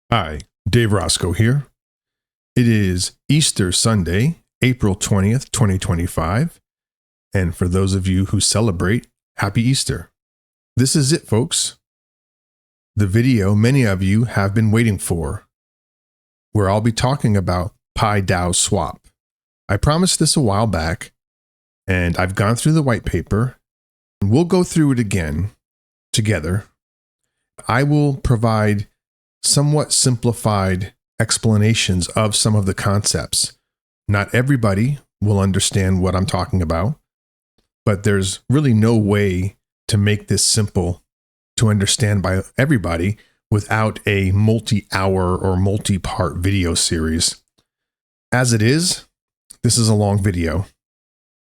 Hi, Dave Roscoe here. It is Easter Sunday, April 20th, 2025. And for those of you who celebrate, Happy Easter. This is it, folks. The video many of you have been waiting for, where I'll be talking about PiDaoSwap. I promised this a while back, and I've gone through the white paper, and we'll go through it again together. I will provide somewhat simplified explanations of some of the concepts. Not everybody will understand what I'm talking about, but there's really no way to make this simple to understand by everybody without a multi-hour or multi-part video series. As it is, this is a long video.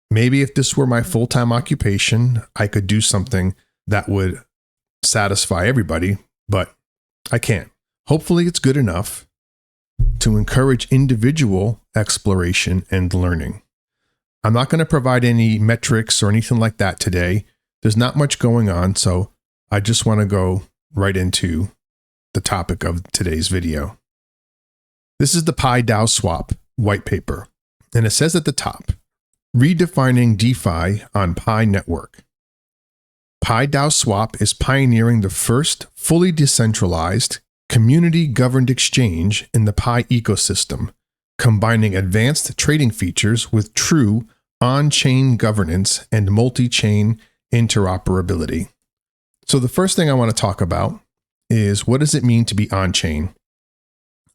Maybe if this were my full-time occupation, I could do something that would satisfy everybody, but I can't. Hopefully it's good enough to encourage individual exploration and learning. I'm not going to provide any metrics or anything like that today. There's not much going on, so I just want to go right into the topic of today's video. This is the PiDaoSwap white paper, and it says at the top, Redefining DeFi on Pi Network. PiDaoSwap is pioneering the first fully decentralized, community-governed exchange in the Pi ecosystem, combining advanced trading features with true on-chain governance and multi-chain interoperability. So the first thing I want to talk about is, what does it mean to be on-chain?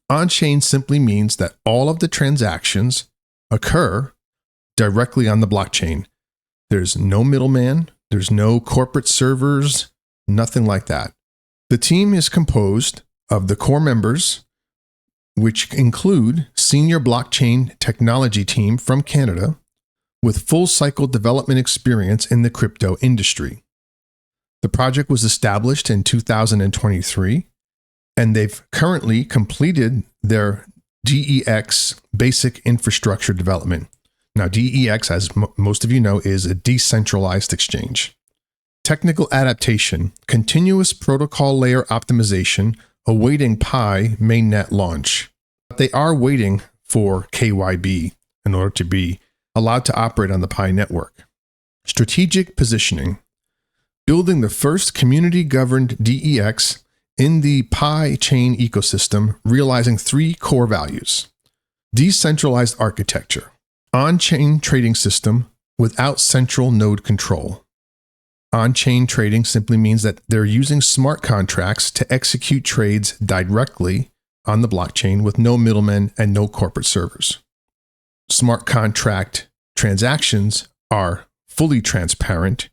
On-chain simply means that all of the transactions occur directly on the blockchain. There's no middleman, there's no corporate servers, nothing like that. The team is composed of the core members, which include senior blockchain technology team from Canada with full cycle development experience in the crypto industry. The project was established in 2023, and they've currently completed their DEX basic infrastructure development. Now, DEX, as most of you know, is a decentralized exchange. Technical adaptation, continuous protocol layer optimization, awaiting Pi mainnet launch. They are waiting for KYB in order to be allowed to operate on the Pi network. Strategic positioning, building the first community-governed DEX in the Pi chain ecosystem, realizing three core values. Decentralized architecture, on-chain trading system without central node control. On-chain trading simply means that they're using smart contracts to execute trades directly on the blockchain with no middlemen and no corporate servers. Smart contract transactions are fully transparent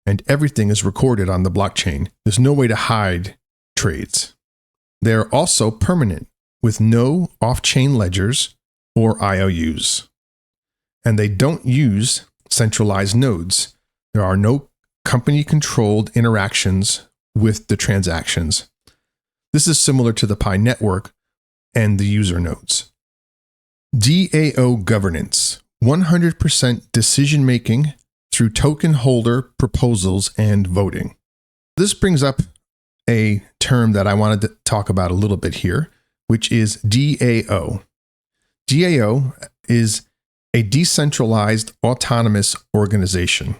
and everything is recorded on the blockchain. There's no way to hide trades. They're also permanent with no off-chain ledgers or IOUs. And they don't use centralized nodes. There are no company-controlled interactions with the transactions. This is similar to the Pi network and the user nodes. DAO governance, 100% decision-making through token holder proposals and voting. This brings up a term that I wanted to talk about a little bit here, which is DAO. DAO is a decentralized autonomous organization.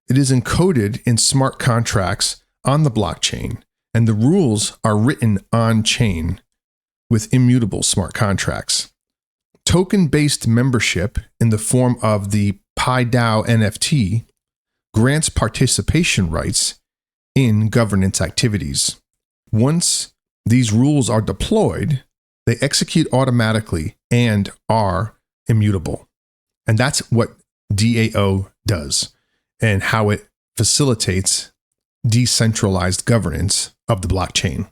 It is encoded in smart contracts on the blockchain, and the rules are written on-chain with immutable smart contracts. Token-based membership in the form of the PiDAO NFT grants participation rights in governance activities. Once these rules are deployed, they execute automatically and are immutable. And that's what DAO does, and how it facilitates decentralized governance of the blockchain.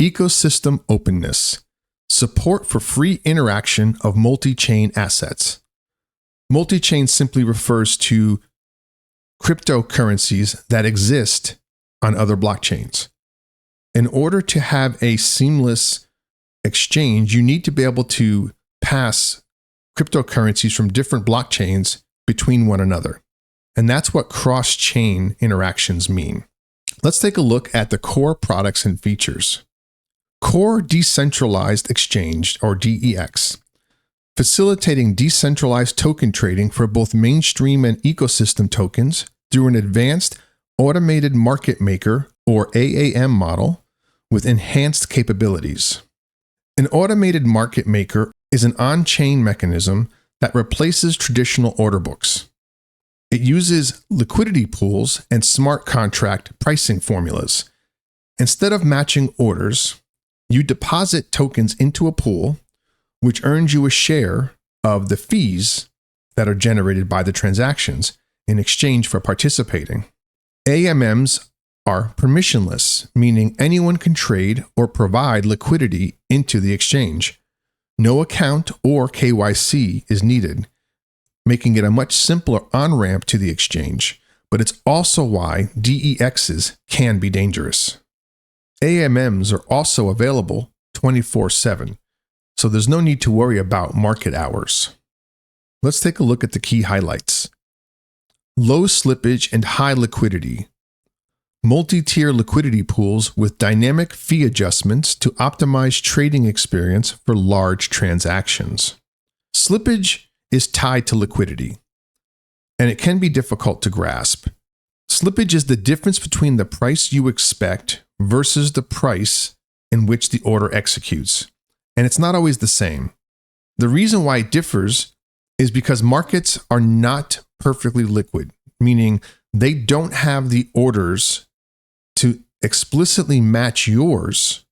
Ecosystem openness, support for free interaction of multi-chain assets. Multi-chain simply refers to cryptocurrencies that exist on other blockchains. In order to have a seamless exchange, you need to be able to pass cryptocurrencies from different blockchains between one another. And that's what cross-chain interactions mean. Let's take a look at the core products and features. Core Decentralized Exchange, or DEX, facilitating decentralized token trading for both mainstream and ecosystem tokens through an advanced automated market maker, or AAM model, with enhanced capabilities. An automated market maker is an on-chain mechanism that replaces traditional order books. It uses liquidity pools and smart contract pricing formulas. Instead of matching orders, you deposit tokens into a pool, which earns you a share of the fees that are generated by the transactions in exchange for participating. AMMs are permissionless, meaning anyone can trade or provide liquidity into the exchange. No account or KYC is needed, making it a much simpler on-ramp to the exchange, but it's also why DEXs can be dangerous. AMMs are also available 24/7, so there's no need to worry about market hours. Let's take a look at the key highlights. Low slippage and high liquidity. Multi-tier liquidity pools with dynamic fee adjustments to optimize trading experience for large transactions. Slippage is tied to liquidity, and it can be difficult to grasp. Slippage is the difference between the price you expect versus the price in which the order executes, and it's not always the same. The reason why it differs is because markets are not perfectly liquid, meaning they don't have the orders to explicitly match yours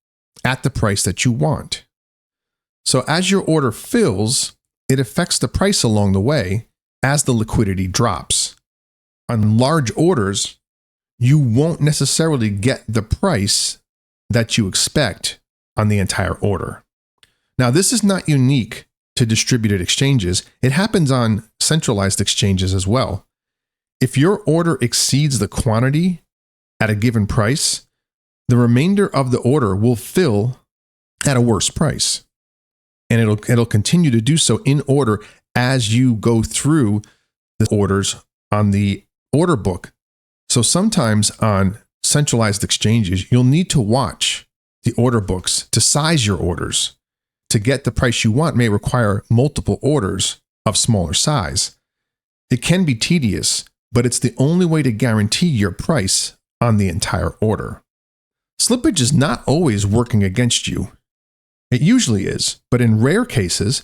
at the price that you want. So as your order fills, it affects the price along the way as the liquidity drops. On large orders, you won't necessarily get the price that you expect on the entire order. Now, this is not unique to distributed exchanges. It happens on centralized exchanges as well. If your order exceeds the quantity at a given price, the remainder of the order will fill at a worse price. And it'll continue to do so in order as you go through the orders on the order book. So sometimes on centralized exchanges, you'll need to watch the order books to size your orders. To get the price you want may require multiple orders of smaller size. It can be tedious, but it's the only way to guarantee your price on the entire order. Slippage is not always working against you. It usually is, but in rare cases,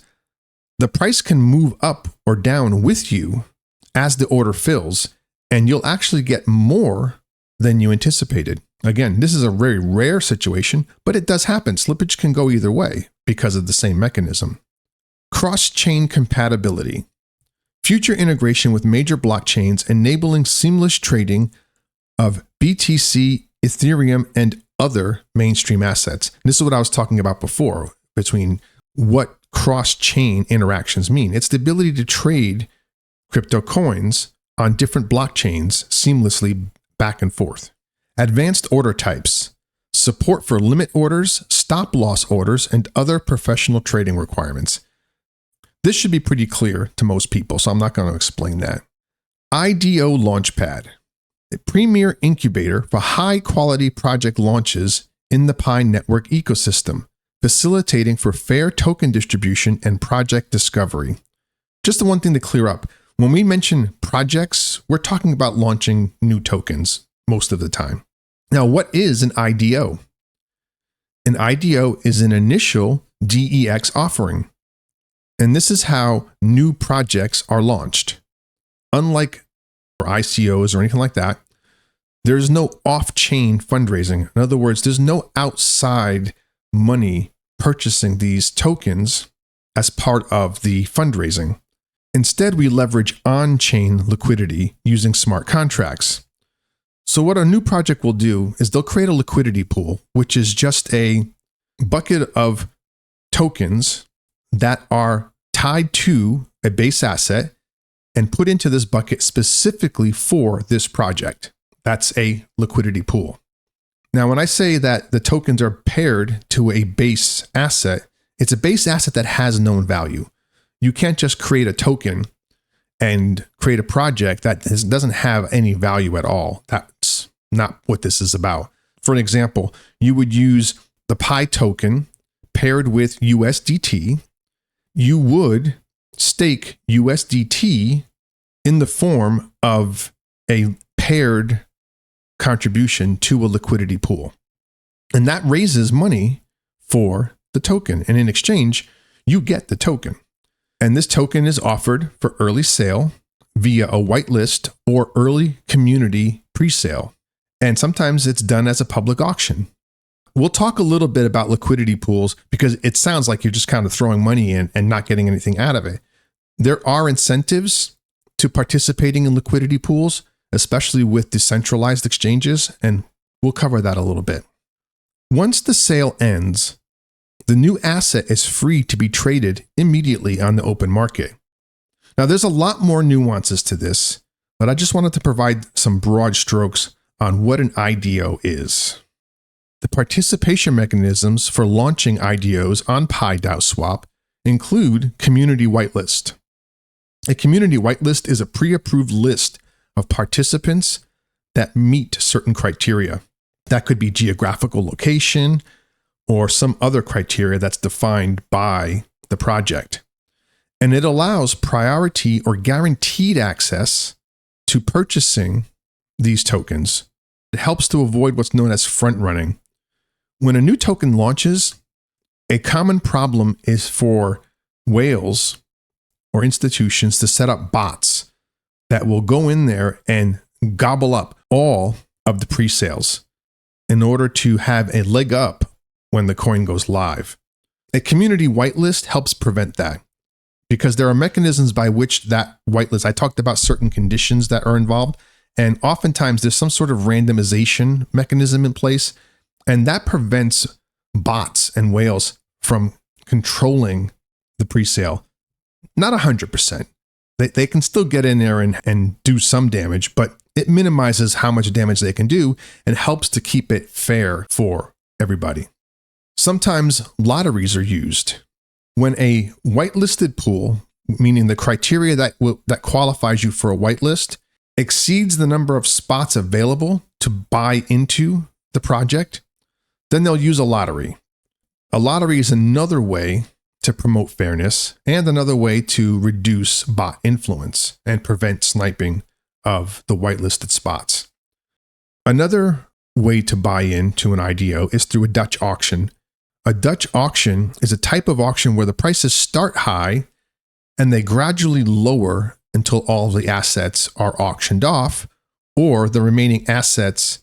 the price can move up or down with you as the order fills, and you'll actually get more than you anticipated. Again, this is a very rare situation, but it does happen. Slippage can go either way because of the same mechanism. Cross-chain compatibility. Future integration with major blockchains enabling seamless trading of BTC, Ethereum, and other mainstream assets. And this is what I was talking about before, between what cross-chain interactions mean. It's the ability to trade crypto coins on different blockchains seamlessly back and forth. Advanced order types. Support for limit orders, stop-loss orders, and other professional trading requirements. This should be pretty clear to most people, so I'm not going to explain that. IDO Launchpad. A premier incubator for high-quality project launches in the Pi Network ecosystem, facilitating for fair token distribution and project discovery. Just the one thing to clear up, when we mention projects, we're talking about launching new tokens most of the time. Now, what is an IDO? An IDO is an initial DEX offering, and this is how new projects are launched. Unlike or ICOs or anything like that, there's no off-chain fundraising. In other words, there's no outside money purchasing these tokens as part of the fundraising. Instead, we leverage on-chain liquidity using smart contracts. So what a new project will do is they'll create a liquidity pool, which is just a bucket of tokens that are tied to a base asset and put into this bucket specifically for this project. That's a liquidity pool. Now, when I say that the tokens are paired to a base asset, it's a base asset that has known value. You can't just create a token and create a project that doesn't have any value at all. That's not what this is about. For an example, you would use the Pi token paired with USDT, you would stake USDT in the form of a paired contribution to a liquidity pool. And that raises money for the token. And in exchange, you get the token. And this token is offered for early sale via a whitelist or early community presale. And sometimes it's done as a public auction. We'll talk a little bit about liquidity pools because it sounds like you're just kind of throwing money in and not getting anything out of it. There are incentives to participating in liquidity pools, especially with decentralized exchanges, and we'll cover that a little bit. Once the sale ends, the new asset is free to be traded immediately on the open market. Now, there's a lot more nuances to this, but I just wanted to provide some broad strokes on what an IDO is. The participation mechanisms for launching IDOs on PiDaoSwap include community whitelist. A community whitelist is a pre-approved list of participants that meet certain criteria. That could be geographical location or some other criteria that's defined by the project. And it allows priority or guaranteed access to purchasing these tokens. It helps to avoid what's known as front running. When a new token launches, a common problem is for whales or institutions to set up bots that will go in there and gobble up all of the pre-sales in order to have a leg up when the coin goes live. A community whitelist helps prevent that because there are mechanisms by which that whitelist, I talked about certain conditions that are involved, and oftentimes there's some sort of randomization mechanism in place, and that prevents bots and whales from controlling the presale. Not 100%. They can still get in there and do some damage, but it minimizes how much damage they can do and helps to keep it fair for everybody. Sometimes lotteries are used. When a whitelisted pool, meaning the criteria that qualifies you for a whitelist, exceeds the number of spots available to buy into the project, then they'll use a lottery. A lottery is another way to promote fairness and another way to reduce bot influence and prevent sniping of the whitelisted spots. Another way to buy into an IDO is through a Dutch auction. A Dutch auction is a type of auction where the prices start high and they gradually lower until all of the assets are auctioned off or the remaining assets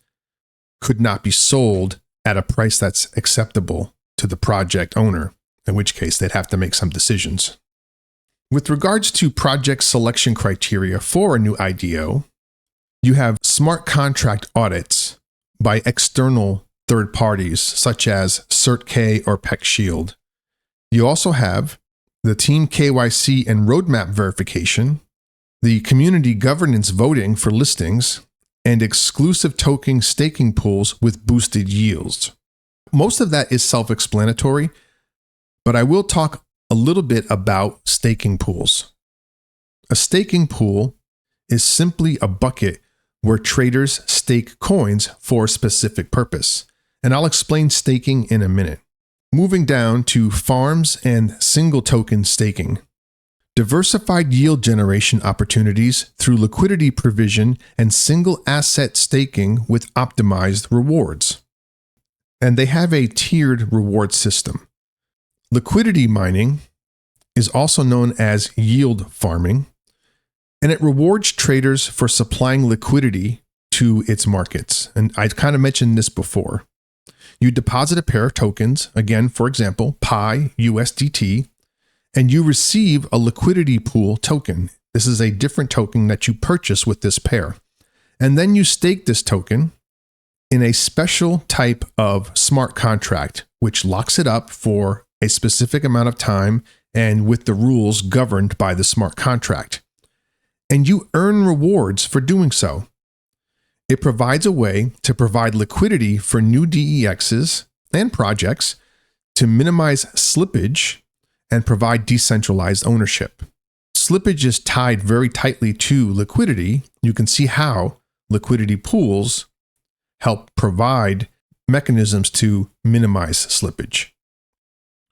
could not be sold at a price that's acceptable to the project owner, in which case they'd have to make some decisions. With regards to project selection criteria for a new IDO, you have smart contract audits by external third parties such as CertK or PeckShield. You also have the team KYC and roadmap verification, the community governance voting for listings, and exclusive token staking pools with boosted yields. Most of that is self-explanatory, but I will talk a little bit about staking pools. A staking pool is simply a bucket where traders stake coins for a specific purpose. And I'll explain staking in a minute. Moving down to farms and single token staking. Diversified yield generation opportunities through liquidity provision and single asset staking with optimized rewards. And they have a tiered reward system. Liquidity mining is also known as yield farming, and it rewards traders for supplying liquidity to its markets. And I kind of mentioned this before. You deposit a pair of tokens, again, for example, Pi USDT, and you receive a liquidity pool token. This is a different token that you purchase with this pair. And then you stake this token in a special type of smart contract, which locks it up for a specific amount of time and with the rules governed by the smart contract. And you earn rewards for doing so. It provides a way to provide liquidity for new DEXs and projects to minimize slippage and provide decentralized ownership. Slippage is tied very tightly to liquidity. You can see how liquidity pools help provide mechanisms to minimize slippage.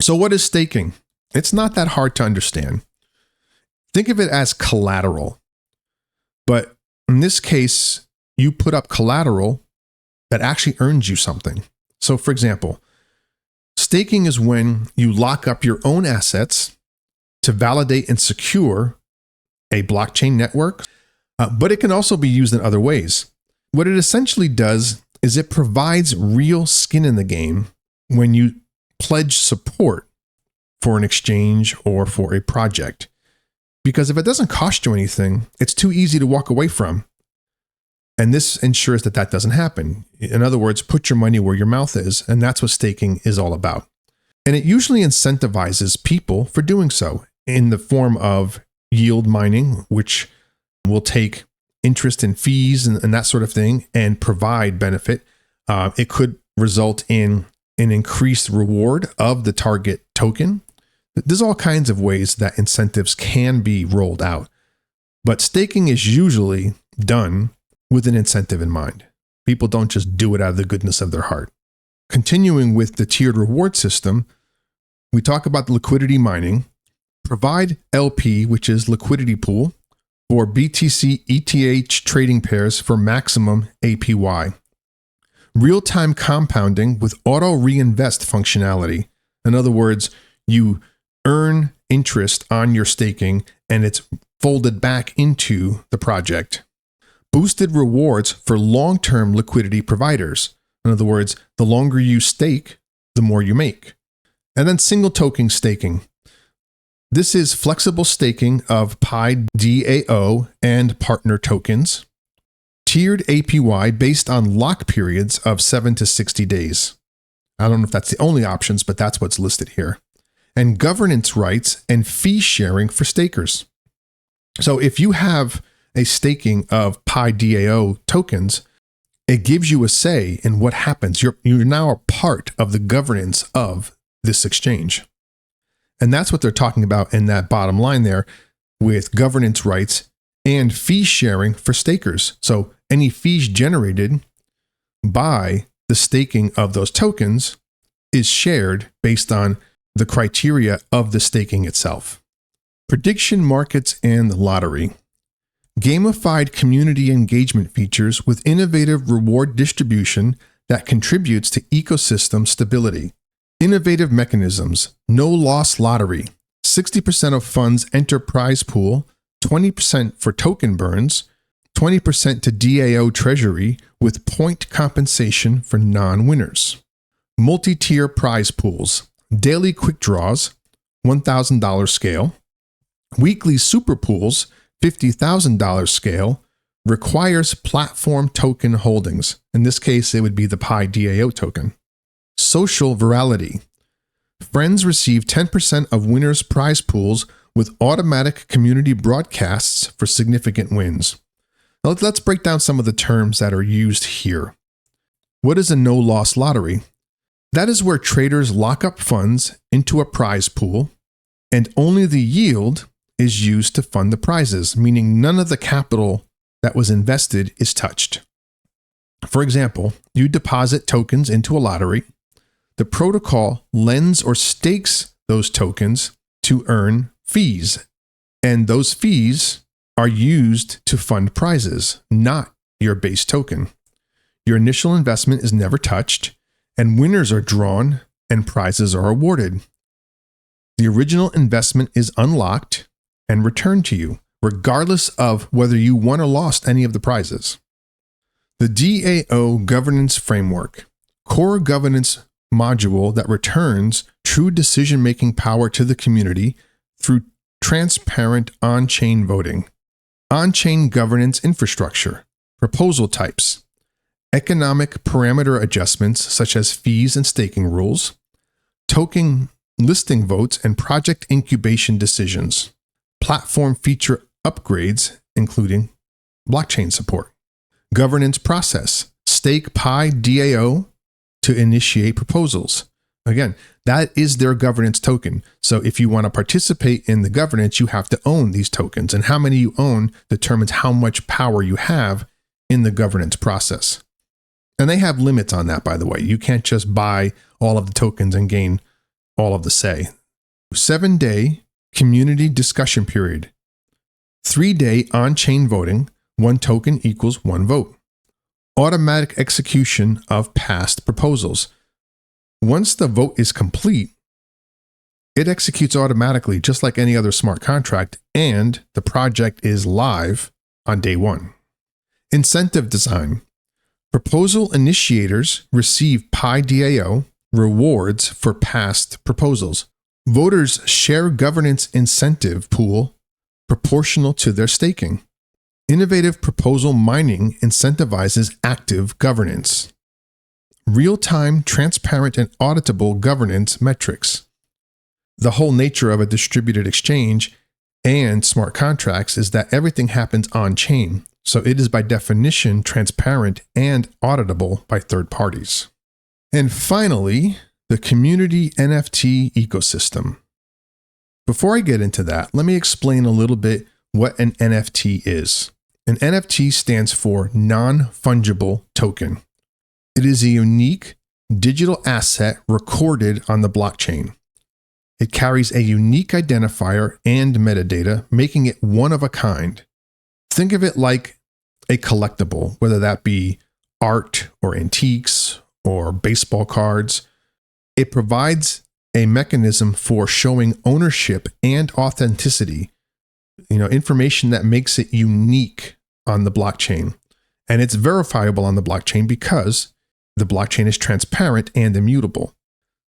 So what is staking? It's not that hard to understand. Think of it as collateral. But in this case, you put up collateral that actually earns you something. So for example, staking is when you lock up your own assets to validate and secure a blockchain network, but it can also be used in other ways. What it essentially does is it provides real skin in the game when you pledge support for an exchange or for a project. Because if it doesn't cost you anything, it's too easy to walk away from. And this ensures that that doesn't happen. In other words, put your money where your mouth is, and that's what staking is all about. And it usually incentivizes people for doing so in the form of yield mining, which will take interest in fees and that sort of thing and provide benefit. It could result in an increased reward of the target token. There's all kinds of ways that incentives can be rolled out, but staking is usually done with an incentive in mind. People don't just do it out of the goodness of their heart. Continuing with the tiered reward system, we talk about liquidity mining. Provide LP, which is liquidity pool, for BTC ETH trading pairs for maximum APY. Real-time compounding with auto reinvest functionality. In other words, you earn interest on your staking and it's folded back into the project. Boosted rewards for long-term liquidity providers. In other words, the longer you stake, the more you make. And then single token staking. This is flexible staking of PiDAO and partner tokens. Tiered APY based on lock periods of 7 to 60 days. I don't know if that's the only options, but that's what's listed here. And governance rights and fee sharing for stakers. So if you have a staking of PiDAO tokens, it gives you a say in what happens. You're now a part of the governance of this exchange. And that's what they're talking about in that bottom line there with governance rights and fee sharing for stakers. So any fees generated by the staking of those tokens is shared based on the criteria of the staking itself. Prediction markets and lottery. Gamified community engagement features with innovative reward distribution that contributes to ecosystem stability. Innovative mechanisms, no loss lottery, 60% of funds enter prize pool, 20% for token burns, 20% to DAO treasury with point compensation for non-winners. Multi-tier prize pools, daily quick draws, $1,000 scale, weekly super pools, $50,000 scale, requires platform token holdings. In this case, it would be the PiDAO token. Social virality. Friends receive 10% of winners' prize pools with automatic community broadcasts for significant wins. Now let's break down some of the terms that are used here. What is a no-loss lottery? That is where traders lock up funds into a prize pool, and only the yield is used to fund the prizes, meaning none of the capital that was invested is touched. For example, you deposit tokens into a lottery. The protocol lends or stakes those tokens to earn fees, and those fees are used to fund prizes, not your base token. Your initial investment is never touched, and winners are drawn and prizes are awarded. The original investment is unlocked and returned to you, regardless of whether you won or lost any of the prizes. The DAO governance framework, core governance module that returns true decision-making power to the community through transparent on-chain voting. On-chain governance infrastructure, proposal types, economic parameter adjustments such as fees and staking rules, token listing votes and project incubation decisions, platform feature upgrades, including blockchain support. Governance process, stake PiDAO to initiate proposals. Again, that is their governance token. So if you want to participate in the governance, you have to own these tokens, and how many you own determines how much power you have in the governance process. And they have limits on that, by the way. You can't just buy all of the tokens and gain all of the say. 7-day community discussion period. 3-day on-chain voting. 1 token equals 1 vote. Automatic execution of past proposals. Once the vote is complete, it executes automatically just like any other smart contract, and the project is live on day 1. Incentive design. Proposal initiators receive PiDAO rewards for past proposals. Voters share governance incentive pool proportional to their staking. Innovative proposal mining incentivizes active governance. Real-time, transparent, and auditable governance metrics. The whole nature of a distributed exchange and smart contracts is that everything happens on-chain, so it is by definition transparent and auditable by third parties. And finally, the community NFT ecosystem. Before I get into that, let me explain a little bit what an NFT is. An NFT stands for non-fungible token. It is a unique digital asset recorded on the blockchain. It carries a unique identifier and metadata, making it one of a kind. Think of it like a collectible, whether that be art or antiques or baseball cards. It provides a mechanism for showing ownership and authenticity, information that makes it unique on the blockchain. And it's verifiable on the blockchain because the blockchain is transparent and immutable.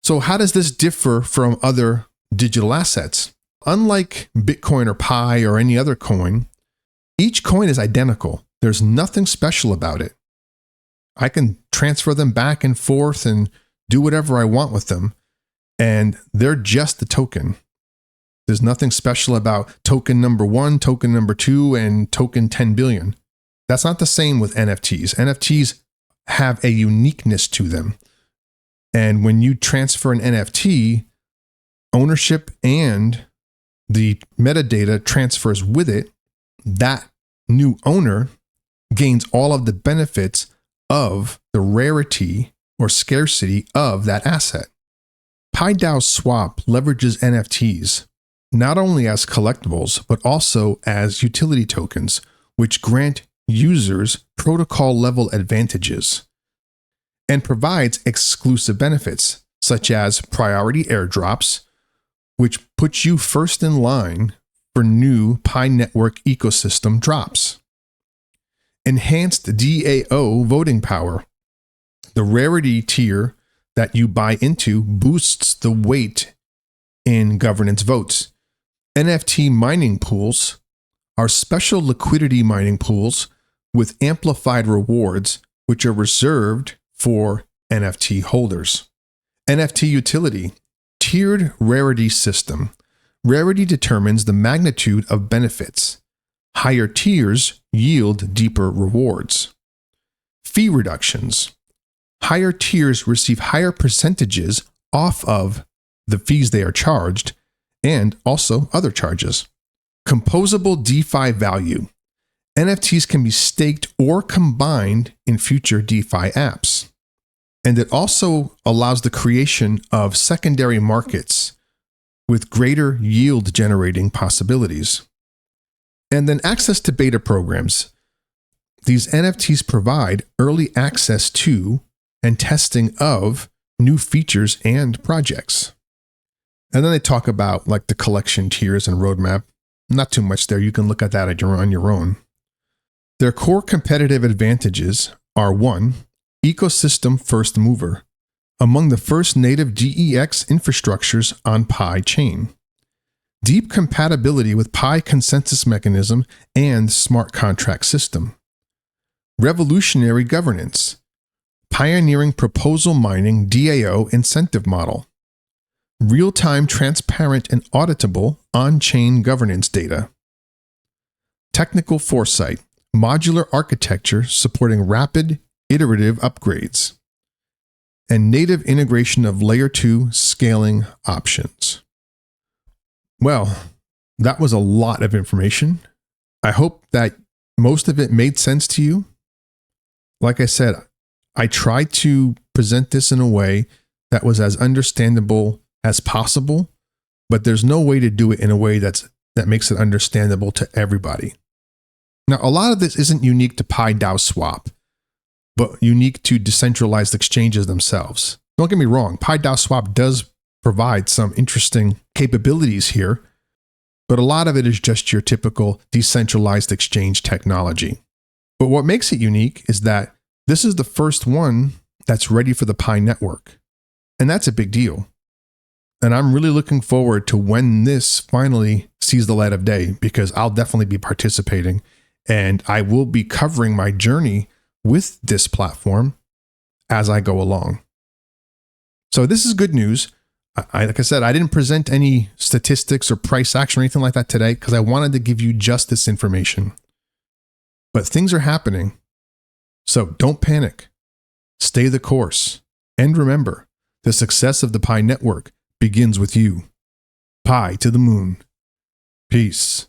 So how does this differ from other digital assets? Unlike Bitcoin or Pi or any other coin, each coin is identical. There's nothing special about it. I can transfer them back and forth and do whatever I want with them, and they're just the token. There's nothing special about token number 1, token number 2, and token 10 billion. That's not the same with NFTs. NFTs have a uniqueness to them. And when you transfer an NFT, ownership and the metadata transfers with it. That new owner gains all of the benefits of the rarity or scarcity of that asset. PiDaoSwap leverages NFTs not only as collectibles, but also as utility tokens, which grant users protocol-level advantages and provides exclusive benefits, such as priority airdrops, which puts you first in line for new Pi Network ecosystem drops. Enhanced DAO voting power. The rarity tier that you buy into boosts the weight in governance votes. NFT mining pools are special liquidity mining pools with amplified rewards, which are reserved for NFT holders. NFT utility. Tiered rarity system. Rarity determines the magnitude of benefits. Higher tiers yield deeper rewards. Fee reductions. Higher tiers receive higher percentages off of the fees they are charged and also other charges. Composable DeFi value. NFTs can be staked or combined in future DeFi apps. And it also allows the creation of secondary markets with greater yield generating possibilities. And then access to beta programs. These NFTs provide early access to and testing of new features and projects. And then they talk about like the collection tiers and roadmap. Not too much there. You can look at that on your own. Their core competitive advantages are 1, ecosystem first mover, among the first native DEX infrastructures on Pi chain. Deep compatibility with Pi consensus mechanism and smart contract system. Revolutionary governance. Pioneering proposal mining DAO incentive model. Real-time, transparent, and auditable on-chain governance data. Technical foresight. Modular architecture supporting rapid, iterative upgrades. And native integration of layer 2 scaling options. Well, that was a lot of information. I hope that most of it made sense to you. Like I said, I tried to present this in a way that was as understandable as possible, but there's no way to do it in a way that makes it understandable to everybody. Now, a lot of this isn't unique to PiDaoSwap, but unique to decentralized exchanges themselves. Don't get me wrong, PiDaoSwap does provide some interesting capabilities here, but a lot of it is just your typical decentralized exchange technology. But what makes it unique is that this is the first one that's ready for the Pi Network. And that's a big deal. And I'm really looking forward to when this finally sees the light of day, because I'll definitely be participating and I will be covering my journey with this platform as I go along. So this is good news. Like I said, I didn't present any statistics or price action or anything like that today because I wanted to give you just this information. But things are happening. So don't panic. Stay the course. And remember, the success of the Pi Network begins with you. Pi to the moon. Peace.